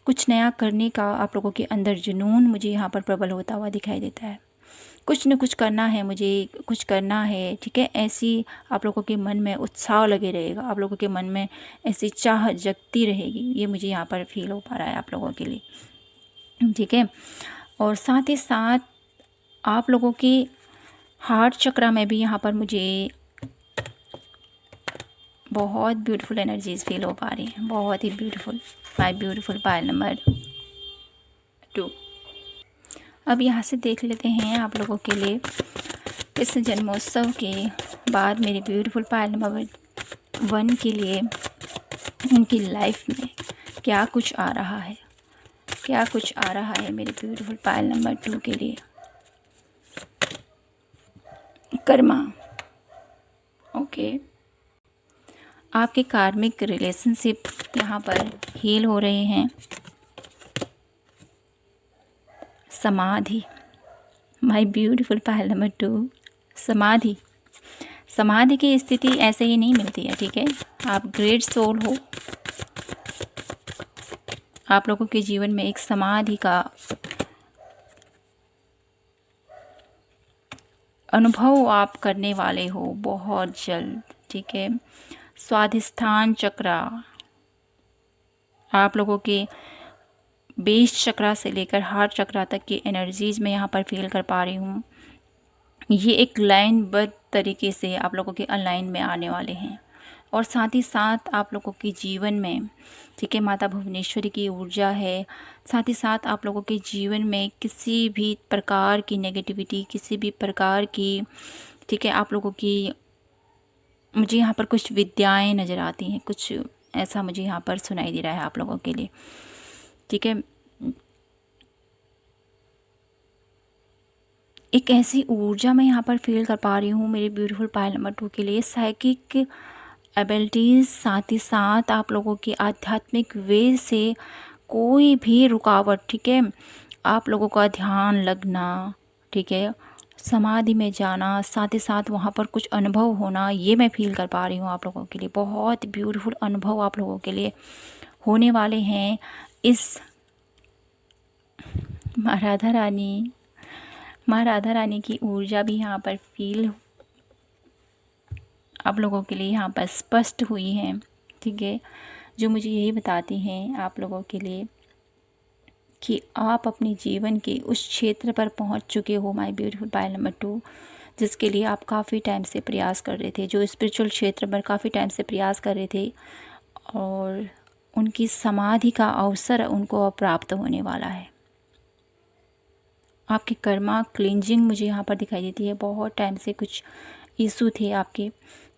A: कुछ नया करने का आप लोगों के अंदर जुनून मुझे यहाँ पर प्रबल होता हुआ दिखाई देता है। कुछ न कुछ करना है, मुझे कुछ करना है, ठीक है, ऐसी आप लोगों के मन में उत्साह लगे रहेगा, आप लोगों के मन में ऐसी चाह जगती रहेगी। ये मुझे यहाँ पर फील हो पा रहा है आप लोगों के लिए। ठीक है, और साथ ही साथ आप लोगों के हार्ट चक्रा में भी यहाँ पर मुझे बहुत ब्यूटीफुल एनर्जीज फील हो पा रही हैं, बहुत ही beautiful. My beautiful Payal number 2। अब यहाँ से देख लेते हैं आप लोगों के लिए इस जन्मोत्सव के बाद मेरी ब्यूटीफुल पायल नंबर 1 के लिए उनकी लाइफ में क्या कुछ आ रहा है, क्या कुछ आ रहा है मेरे ब्यूटीफुल पायल नंबर 2 के लिए। कर्मा, ओके, आपके कार्मिक रिलेशनशिप यहाँ पर हील हो रहे हैं। समाधि, माय ब्यूटीफुल पायल नंबर 2, समाधि। समाधि की स्थिति ऐसे ही नहीं मिलती है। ठीक है, आप ग्रेट सोल हो, आप लोगों के जीवन में एक समाधि का अनुभव आप करने वाले हो बहुत जल्द। ठीक है, स्वाधिष्ठान चक्रा आप लोगों के बेस चक्रा से लेकर हार्ट चक्रा तक की एनर्जीज मैं यहाँ पर फील कर पा रही हूँ। ये एक लाइनबद्ध तरीके से आप लोगों के अलाइन में आने वाले हैं। और साथ ही साथ आप लोगों के जीवन में, ठीक है, माता भुवनेश्वरी की ऊर्जा है। साथ ही साथ आप लोगों के जीवन में किसी भी प्रकार की नेगेटिविटी, किसी भी प्रकार की, ठीक है, आप लोगों की, मुझे यहाँ पर कुछ विद्याएं नज़र आती हैं, कुछ ऐसा मुझे यहाँ पर सुनाई दे रहा है आप लोगों के लिए, ठीक है। एक ऐसी ऊर्जा मैं यहाँ पर फील कर पा रही हूँ मेरे ब्यूटीफुल पायल नंबर 2 के लिए, साइकिक एबिलिटीज़, साथ ही साथ आप लोगों की आध्यात्मिक वे से कोई भी रुकावट, ठीक है, आप लोगों का ध्यान लगना, ठीक है, समाधि में जाना, साथ ही साथ वहाँ पर कुछ अनुभव होना, ये मैं फील कर पा रही हूँ आप लोगों के लिए। बहुत ब्यूटीफुल अनुभव आप लोगों के लिए होने वाले हैं। इस माँ राधा रानी की ऊर्जा भी यहाँ पर फील आप लोगों के लिए यहाँ पर स्पष्ट हुई है, ठीक है, जो मुझे यही बताती हैं आप लोगों के लिए कि आप अपने जीवन के उस क्षेत्र पर पहुँच चुके हो, माय ब्यूटीफुल पायल नंबर 2, जिसके लिए आप काफ़ी टाइम से प्रयास कर रहे थे, जो स्पिरिचुअल क्षेत्र पर काफ़ी टाइम से प्रयास कर रहे थे, और उनकी समाधि का अवसर उनको अब प्राप्त होने वाला है। आपकी कर्मा क्लींजिंग मुझे यहाँ पर दिखाई देती है। बहुत टाइम से कुछ इशू थे आपके,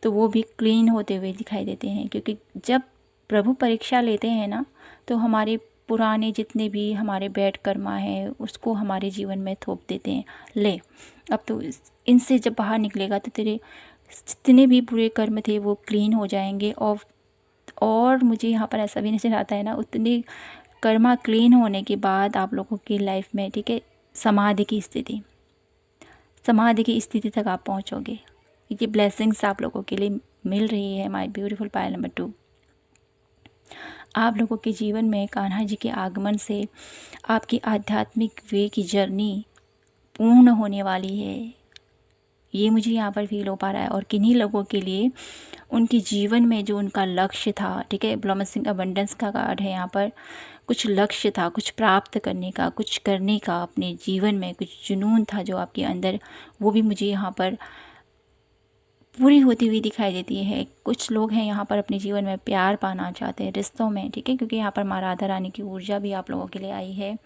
A: तो वो भी क्लीन होते हुए दिखाई देते हैं, क्योंकि जब प्रभु परीक्षा लेते हैं ना, तो हमारे पुराने जितने भी हमारे बैड कर्मा है उसको हमारे जीवन में थोप देते हैं। ले, अब तो इनसे जब बाहर निकलेगा तो तेरे जितने भी बुरे कर्म थे वो क्लीन हो जाएंगे। और मुझे यहाँ पर ऐसा भी नजर आता है ना, उतने कर्मा क्लीन होने के बाद आप लोगों की लाइफ में, ठीक है, समाधि की स्थिति तक आप पहुँचोगे। ये ब्लेसिंग्स आप लोगों के लिए मिल रही है माय ब्यूटीफुल पायल नंबर 2। आप लोगों के जीवन में कान्हा जी के आगमन से आपकी आध्यात्मिक वे की जर्नी पूर्ण होने वाली है, ये मुझे यहाँ पर फील हो पा रहा है। और किन्हीं लोगों के लिए उनके जीवन में जो उनका लक्ष्य था, ठीक है, ब्लॉमसिंग अबंडेंस का कार्ड है यहाँ पर, कुछ लक्ष्य था, कुछ प्राप्त करने का, कुछ करने का अपने जीवन में, कुछ जुनून था जो आपके अंदर, वो भी मुझे यहाँ पर पूरी होती हुई दिखाई देती है। कुछ लोग हैं यहाँ पर अपने जीवन में प्यार पाना चाहते हैं रिश्तों में, ठीक है, क्योंकि यहाँ पर माँ राधा रानी की ऊर्जा भी आप लोगों के लिए आई है,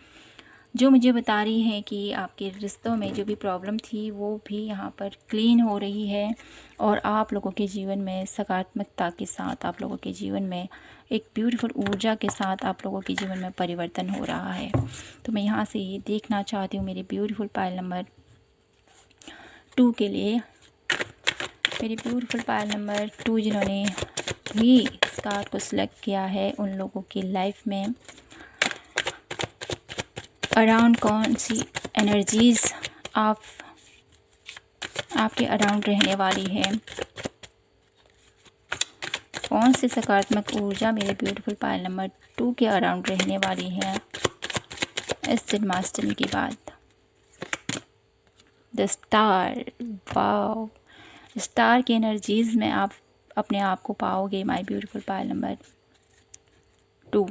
A: जो मुझे बता रही है कि आपके रिश्तों में जो भी प्रॉब्लम थी वो भी यहाँ पर क्लीन हो रही है, और आप लोगों के जीवन में सकारात्मकता के साथ, आप लोगों के जीवन में एक ब्यूटीफुल ऊर्जा के साथ आप लोगों के जीवन में परिवर्तन हो रहा है। तो मैं यहाँ से ये देखना चाहती हूँ मेरे ब्यूटीफुल पायल नंबर 2 के लिए, मेरे ब्यूटीफुल पायल नंबर 2 जिन्होंने भी इस कार्ड को सिलेक्ट किया है, उन लोगों की लाइफ में अराउंड कौन सी एनर्जीज़ आपके अराउंड रहने वाली है, कौन सी सकारात्मक ऊर्जा मेरे ब्यूटीफुल पायल नंबर 2 के अराउंड रहने वाली है इस जन्माष्टमी के बाद। द स्टार, वाओ, स्टार की एनर्जीज़ में आप अपने आप को पाओगे my beautiful Payal number 2।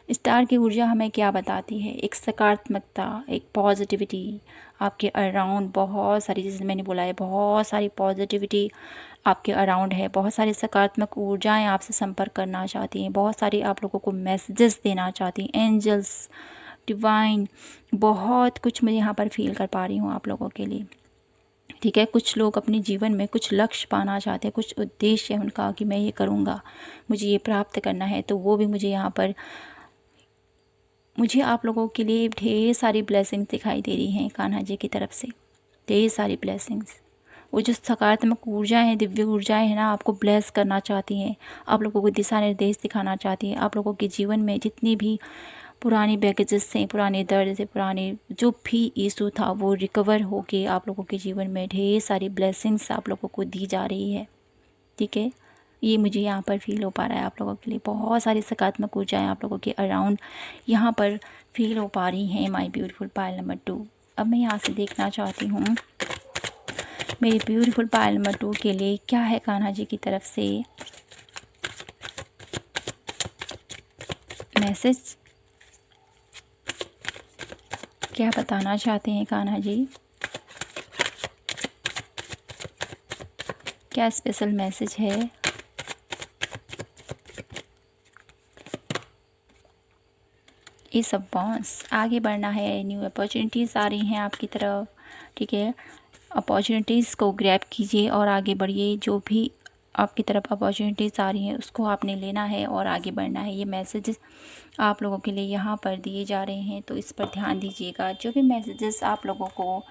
A: Star की ऊर्जा हमें क्या बताती है? एक सकारात्मकता, एक पॉजिटिविटी आपके अराउंड, बहुत सारी, जैसे मैंने बोला है, बहुत सारी पॉजिटिविटी आपके अराउंड है, बहुत सारी सकारात्मक ऊर्जाएं आपसे संपर्क करना चाहती हैं, बहुत सारी आप लोगों को मैसेजेस देना चाहती हैं, एंजल्स, डिवाइन, बहुत कुछ मैं यहाँ पर फील कर पा रही हूँ आप लोगों के लिए, ठीक है। कुछ लोग अपने जीवन में कुछ लक्ष्य पाना चाहते हैं, कुछ उद्देश्य है उनका कि मैं ये करूँगा, मुझे ये प्राप्त करना है, तो वो भी मुझे यहाँ पर, मुझे आप लोगों के लिए ढेर सारी ब्लेसिंग्स दिखाई दे रही हैं कान्हा जी की तरफ से, ढेर सारी ब्लेसिंग्स। वो जो सकारात्मक ऊर्जा है, दिव्य ऊर्जाएं हैं ना, आपको ब्लेस करना चाहती हैं, आप लोगों को दिशा निर्देश दिखाना चाहती हैं। आप लोगों के जीवन में जितनी भी पुरानी बैगेजेस थे, पुराने दर्द थे, पुराने जो भी इशू था, वो रिकवर होके आप लोगों के जीवन में ढेर सारी ब्लेसिंग्स आप लोगों को दी जा रही है, ठीक है। ये मुझे यहाँ पर फील हो पा रहा है आप लोगों के लिए, बहुत सारी सकारात्मक ऊर्जाएं आप लोगों के अराउंड यहाँ पर फील हो पा रही हैं माय ब्यूटीफुल पायल नंबर 2। अब मैं यहाँ से देखना चाहती हूँ मेरी ब्यूटीफुल पायल नंबर 2 के लिए क्या है कान्हा जी की तरफ से मैसेज। क्या बताना चाहते हैं कान्हा जी? क्या स्पेशल मैसेज है? ये सब बॉन्स आगे बढ़ना है, न्यू अपॉर्चुनिटीज़ आ रही हैं आपकी तरफ, ठीक है। अपॉर्चुनिटीज़ को ग्रैब कीजिए और आगे बढ़िए। जो भी आपकी तरफ अपॉर्चुनिटीज़ आ रही हैं उसको आपने लेना है और आगे बढ़ना है। ये मैसेजेस आप लोगों के लिए यहाँ पर दिए जा रहे हैं, तो इस पर ध्यान दीजिएगा। जो भी मैसेजेस आप लोगों को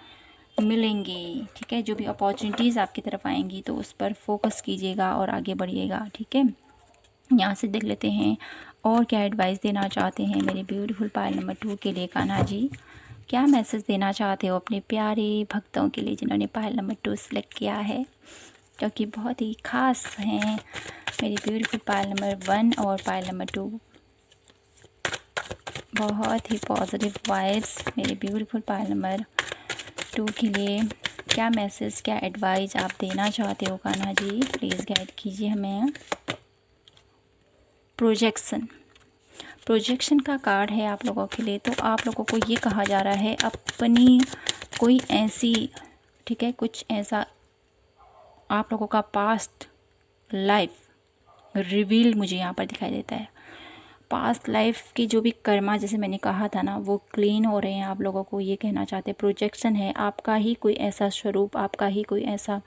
A: मिलेंगे, ठीक है, जो भी अपॉर्चुनिटीज़ आपकी तरफ आएंगी तो उस पर फोकस कीजिएगा और आगे बढ़िएगा, ठीक है। यहाँ से देख लेते हैं और क्या एडवाइस देना चाहते हैं मेरे ब्यूटीफुल पायल नंबर 2 के लिए कान्हा जी। क्या मैसेज देना चाहते हो अपने प्यारे भक्तों के लिए जिन्होंने पायल नंबर 2 सेलेक्ट किया है, जो कि बहुत ही ख़ास हैं मेरी ब्यूटीफुल पायल नंबर 1 और पायल नंबर 2। बहुत ही पॉजिटिव वाइब्स मेरे ब्यूटीफुल पायल नंबर 2 के लिए। क्या मैसेज, क्या एडवाइस आप देना चाहते हो कान्हा जी? प्लीज़ गाइड कीजिए हमें। प्रोजेक्शन का कार्ड है आप लोगों के लिए। तो आप लोगों को ये कहा जा रहा है अपनी कोई ऐसी, ठीक है, कुछ ऐसा आप लोगों का पास्ट लाइफ रिवील मुझे यहाँ पर दिखाई देता है। पास्ट लाइफ की जो भी कर्मा, जैसे मैंने कहा था ना, वो क्लीन हो रहे हैं। आप लोगों को ये कहना चाहते हैं प्रोजेक्शन है, आपका ही कोई ऐसा स्वरूप, आपका ही कोई ऐसा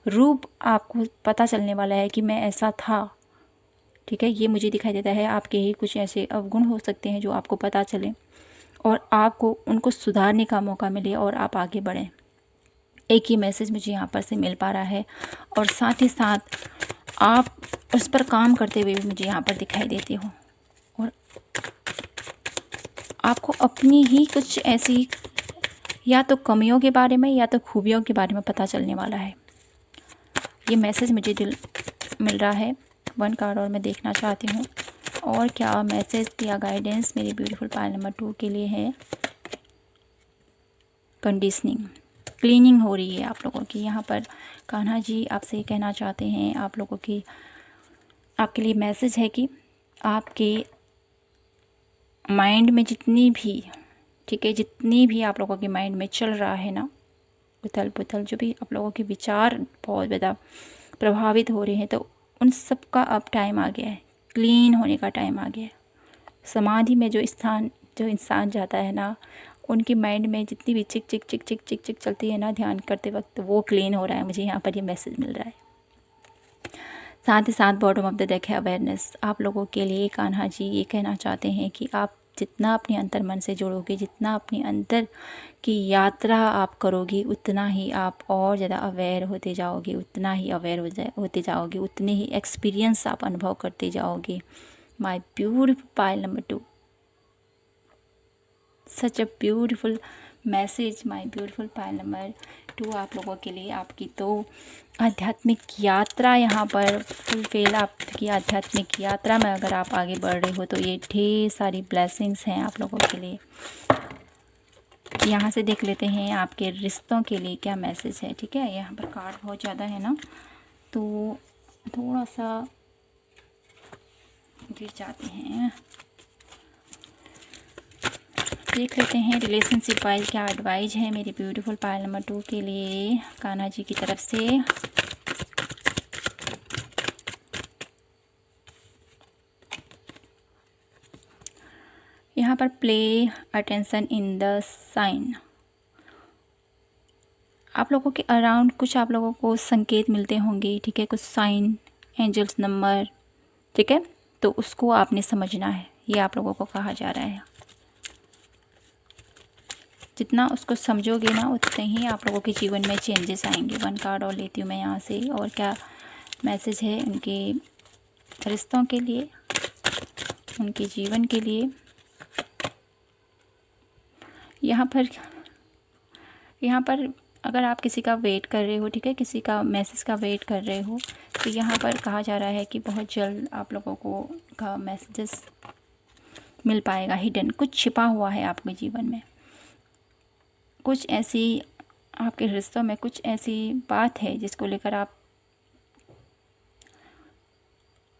A: रूप आपको पता चलने वाला है कि मैं ऐसा था, ठीक है। ये मुझे दिखाई देता है आपके ही कुछ ऐसे अवगुण हो सकते हैं जो आपको पता चले और आपको उनको सुधारने का मौका मिले और आप आगे बढ़ें। एक ही मैसेज मुझे यहाँ पर से मिल पा रहा है और साथ ही साथ आप उस पर काम करते हुए भी मुझे यहाँ पर दिखाई देते हो और आपको अपनी ही कुछ ऐसी या तो कमियों के बारे में या तो खूबियों के बारे में पता चलने वाला है। ये मैसेज मुझे मिल रहा है। 1 कार्ड और मैं देखना चाहती हूँ और क्या मैसेज या गाइडेंस मेरी ब्यूटीफुल पायल नंबर 2 के लिए है। कंडीशनिंग, क्लीनिंग हो रही है आप लोगों की। यहाँ पर कान्हा जी आपसे कहना चाहते हैं, आप लोगों की, आपके लिए मैसेज है कि आपके माइंड में जितनी भी, ठीक है, जितनी भी आप लोगों के माइंड में चल रहा है ना उथल पुथल, जो भी आप लोगों के विचार बहुत ज़्यादा प्रभावित हो रहे हैं, तो उन सब का अब टाइम आ गया है, क्लीन होने का टाइम आ गया है। समाधि में जो इंसान जाता है ना, उनकी माइंड में जितनी भी चिक चिक चिक चिक चिक चिक चलती है ना ध्यान करते वक्त, वो क्लीन हो रहा है। मुझे यहाँ पर ये मैसेज मिल रहा है। साथ ही साथ बॉटम ऑफ द डेक है अवेयरनेस। आप लोगों के लिए कान्हा जी ये कहना चाहते हैं कि आप जितना अपने अंतर मन से जुड़ोगे, जितना अपने अंतर की यात्रा आप करोगे, उतना ही आप और ज़्यादा अवेयर होते जाओगे, उतना ही अवेयर होते जाओगे, उतने ही एक्सपीरियंस आप अनुभव करते जाओगे। My beautiful Payal number 2, such a beautiful message my beautiful Payal number 2 आप लोगों के लिए। आपकी तो आध्यात्मिक यात्रा यहाँ पर फुलफिल, आपकी आध्यात्मिक यात्रा में अगर आप आगे बढ़ रहे हो तो ये ढेर सारी ब्लेसिंग्स हैं आप लोगों के लिए। यहाँ से देख लेते हैं आपके रिश्तों के लिए क्या मैसेज है, ठीक है। यहाँ पर कार्ड बहुत ज़्यादा है ना, तो थोड़ा सा गिर जाते हैं। देख लेते हैं रिलेशनशिप वाइज क्या एडवाइस है मेरी ब्यूटीफुल पायल नंबर 2 के लिए कान्हा जी की तरफ से। यहाँ पर play attention in the sign. आप लोगों के अराउंड कुछ आप लोगों को संकेत मिलते होंगे, ठीक है, कुछ साइन, एंजल्स नंबर, ठीक है, तो उसको आपने समझना है। ये आप लोगों को कहा जा रहा है। जितना उसको समझोगे ना उतने ही आप लोगों के जीवन में चेंजेस आएंगे। 1 कार्ड और लेती हूँ मैं यहाँ से। और क्या मैसेज है उनके रिश्तों के लिए, उनके जीवन के लिए। यहाँ पर अगर आप किसी का वेट कर रहे हो, ठीक है, किसी का मैसेज का वेट कर रहे हो, तो यहाँ पर कहा जा रहा है कि बहुत जल्द आप लोगों को का मैसेजेस मिल पाएगा। हिडन, कुछ छिपा हुआ है आपके जीवन में, कुछ ऐसी आपके रिश्तों में कुछ ऐसी बात है जिसको लेकर आप,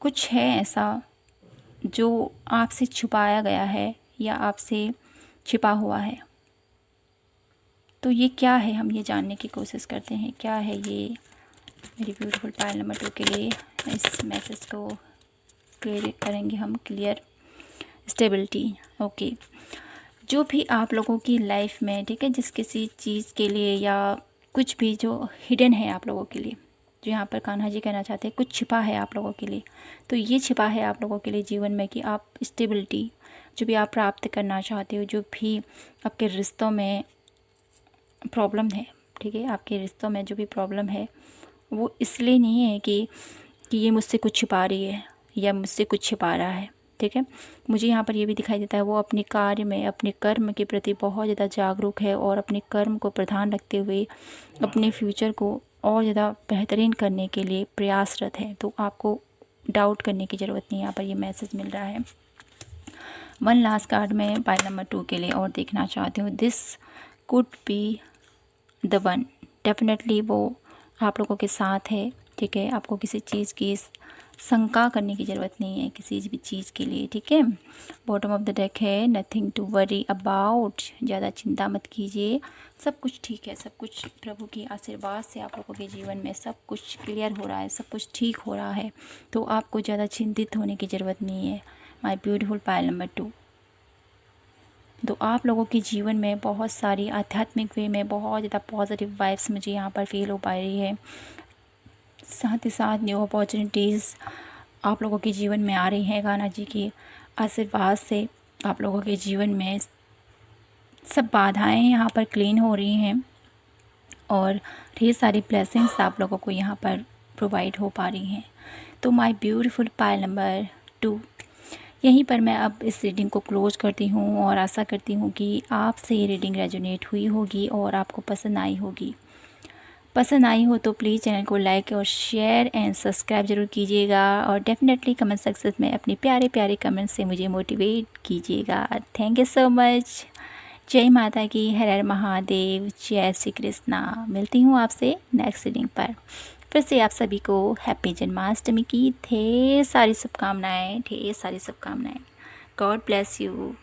A: कुछ है ऐसा जो आपसे छुपाया गया है या आपसे छिपा हुआ है। तो ये क्या है, हम ये जानने की कोशिश करते हैं क्या है ये मेरी ब्यूटीफुल पायल नंबर 2 के लिए। इस मैसेज को क्लियर करेंगे हम, क्लियर स्टेबिलिटी। ओके, जो भी आप लोगों की लाइफ में, ठीक है, जिस किसी चीज़ के लिए या कुछ भी जो हिडन है आप लोगों के लिए, जो यहाँ पर कान्हा जी कहना चाहते हैं, कुछ छिपा है आप लोगों के लिए, तो ये छिपा है आप लोगों के लिए जीवन में कि आप स्टेबिलिटी जो भी आप प्राप्त करना चाहते हो, जो भी आपके रिश्तों में प्रॉब्लम है, ठीक है, आपके रिश्तों में जो भी प्रॉब्लम है वो इसलिए नहीं है कि ये मुझसे कुछ छिपा रही है या मुझसे कुछ छिपा रहा है, ठीक है। मुझे यहाँ पर ये भी दिखाई देता है वो अपने कार्य में, अपने कर्म के प्रति बहुत ज़्यादा जागरूक है और अपने कर्म को प्रधान रखते हुए अपने फ्यूचर को और ज़्यादा बेहतरीन करने के लिए प्रयासरत है। तो आपको डाउट करने की ज़रूरत नहीं है, यहाँ पर ये मैसेज मिल रहा है। वन लास्ट कार्ड में पाइल नंबर 2 के लिए और देखना चाहती हूँ। This could be the one, definitely वो आप लोगों के साथ है, ठीक है। आपको किसी चीज़ की शंका करने की ज़रूरत नहीं है किसी भी चीज़ के लिए, ठीक है। बॉटम ऑफ द डेक है नथिंग टू वरी अबाउट, ज़्यादा चिंता मत कीजिए, सब कुछ ठीक है, सब कुछ प्रभु की आशीर्वाद से आप लोगों के जीवन में सब कुछ क्लियर हो रहा है, सब कुछ ठीक हो रहा है। तो आपको ज़्यादा चिंतित होने की ज़रूरत नहीं है माय ब्यूटीफुल पाइल नंबर 2। तो आप लोगों के जीवन में बहुत सारी आध्यात्मिक वे में बहुत ज़्यादा पॉजिटिव वाइब्स मुझे यहाँ पर फील हो पा रही है। साथ ही साथ न्यू अपॉर्चुनिटीज़ आप लोगों के जीवन में आ रही हैं। कान्हा जी की आशीर्वाद से आप लोगों के जीवन में सब बाधाएं यहाँ पर क्लीन हो रही हैं और ढेर सारी ब्लेसिंग्स आप लोगों को यहाँ पर प्रोवाइड हो पा रही हैं। तो माय ब्यूटीफुल पाइल नंबर 2, यहीं पर मैं अब इस रीडिंग को क्लोज करती हूँ और आशा करती हूँ कि आपसे ये रीडिंग रेजोनेट हुई होगी और आपको पसंद आई होगी। पसंद आई हो तो प्लीज़ चैनल को लाइक और शेयर एंड सब्सक्राइब ज़रूर कीजिएगा और डेफिनेटली कमेंट सेक्शन में अपने प्यारे प्यारे कमेंट से मुझे मोटिवेट कीजिएगा। Thank you so much. जय माता की, हर हर महादेव, जय श्री कृष्णा। मिलती हूँ आपसे नेक्स्ट रीडिंग पर। फिर से आप सभी को हैप्पी जन्माष्टमी की ढेर सारी शुभकामनाएँ, ढेर सारी शुभकामनाएँ। God bless you.